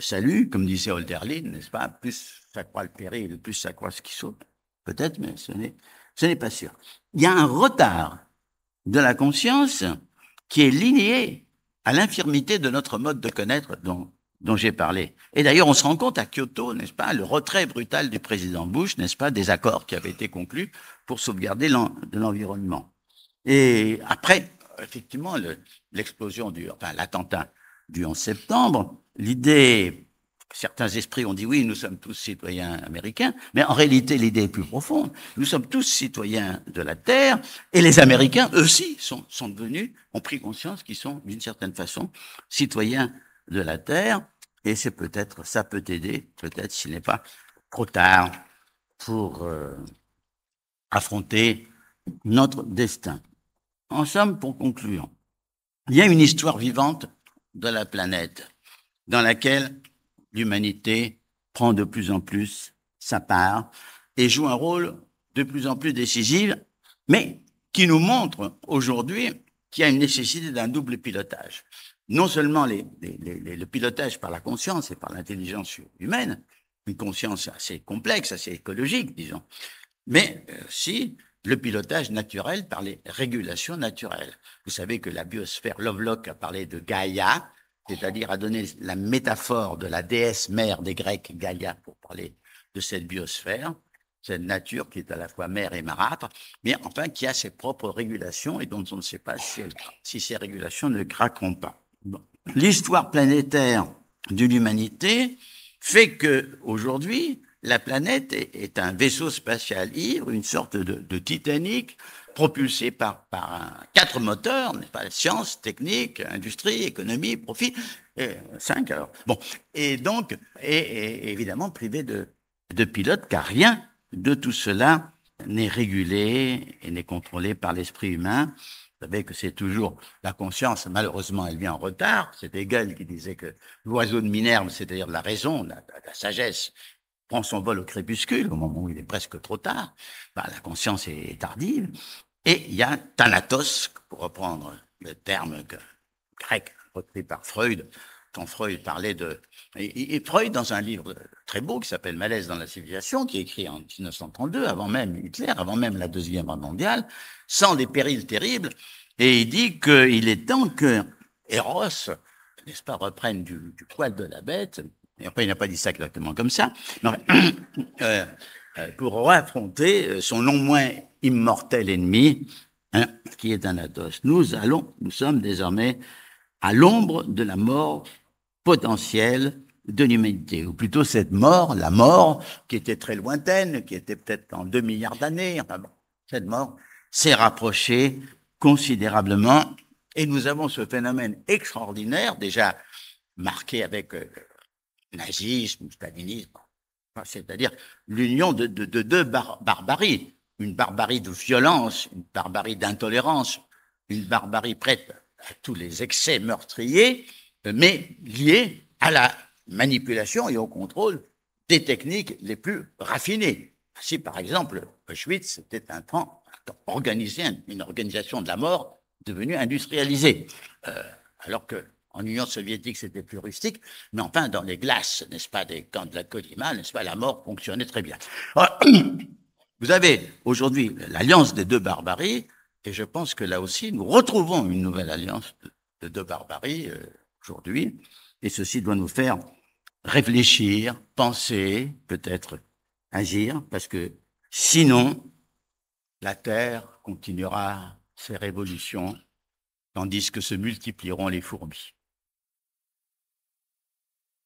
salut, comme disait Hölderlin, n'est-ce pas? Plus ça croît le péril, plus ça croît ce qui saute. Peut-être, mais ce n'est pas sûr. Il y a un retard de la conscience qui est lié à l'infirmité de notre mode de connaître dont j'ai parlé. Et d'ailleurs, on se rend compte à Kyoto, n'est-ce pas, le retrait brutal du président Bush, n'est-ce pas, des accords qui avaient été conclus pour sauvegarder l'environnement. Et après, effectivement, l'explosion l'attentat du 11 septembre, l'idée, certains esprits ont dit oui, nous sommes tous citoyens américains, mais en réalité, l'idée est plus profonde. Nous sommes tous citoyens de la Terre, et les Américains, eux aussi, ont pris conscience qu'ils sont, d'une certaine façon, citoyens de la Terre, et ça peut aider, peut-être s'il n'est pas trop tard, pour affronter notre destin. En somme, pour conclure, il y a une histoire vivante de la planète dans laquelle l'humanité prend de plus en plus sa part et joue un rôle de plus en plus décisif, mais qui nous montre aujourd'hui qu'il y a une nécessité d'un double pilotage. Non seulement le pilotage par la conscience et par l'intelligence humaine, une conscience assez complexe, assez écologique, disons, mais aussi le pilotage naturel par les régulations naturelles. Vous savez que la biosphère, Lovelock a parlé de Gaïa, c'est-à-dire a donné la métaphore de la déesse mère des Grecs, Gaïa, pour parler de cette biosphère, cette nature qui est à la fois mère et marâtre, mais enfin qui a ses propres régulations et dont on ne sait pas si ces régulations ne craqueront pas. Bon. L'histoire planétaire de l'humanité fait que aujourd'hui, la planète est un vaisseau spatial ivre, une sorte de Titanic, propulsé par 4 moteurs, n'est-ce pas, science, technique, industrie, économie, profit, 5 alors. Bon, et donc, et évidemment privé de pilote, car rien de tout cela n'est régulé et n'est contrôlé par l'esprit humain. Vous savez que c'est toujours la conscience, malheureusement, elle vient en retard. C'est Hegel qui disait que l'oiseau de Minerve, c'est-à-dire la raison, la sagesse, prend son vol au crépuscule, au moment où il est presque trop tard. La conscience est tardive. Et il y a Thanatos, pour reprendre le terme grec repris par Freud, quand Freud parlait de... Et Freud, dans un livre très beau qui s'appelle Malaise dans la civilisation, qui est écrit en 1932, avant même Hitler, avant même la Deuxième Guerre mondiale, sans des périls terribles, et il dit qu'il est temps que Eros, n'est-ce pas, reprenne du poil de la bête, et après il n'a pas dit ça exactement comme ça, mais, pour affronter son non moins immortel ennemi, hein, qui est Thanatos. Nous sommes désormais à l'ombre de la mort potentielle de l'humanité, ou plutôt cette mort, la mort qui était très lointaine, qui était peut-être en 2 milliards d'années, enfin bon, cette mort s'est rapprochée considérablement, et nous avons ce phénomène extraordinaire, déjà marqué avec nazisme, stalinisme, c'est-à-dire l'union de deux barbaries, une barbarie de violence, une barbarie d'intolérance, une barbarie prête à tous les excès meurtriers, mais liée à la manipulation et au contrôle des techniques les plus raffinées. Si, par exemple, Auschwitz, c'était un temps organisé, une organisation de la mort devenue industrialisée, alors que en Union soviétique, c'était plus rustique, mais enfin, dans les glaces, n'est-ce pas, des camps de la Colima, n'est-ce pas, la mort fonctionnait très bien. Alors, vous avez aujourd'hui l'alliance des deux barbaries, et je pense que là aussi, nous retrouvons une nouvelle alliance de deux barbaries aujourd'hui, et ceci doit nous faire réfléchir, penser, peut-être agir, parce que sinon, la Terre continuera ses révolutions, tandis que se multiplieront les fourmis.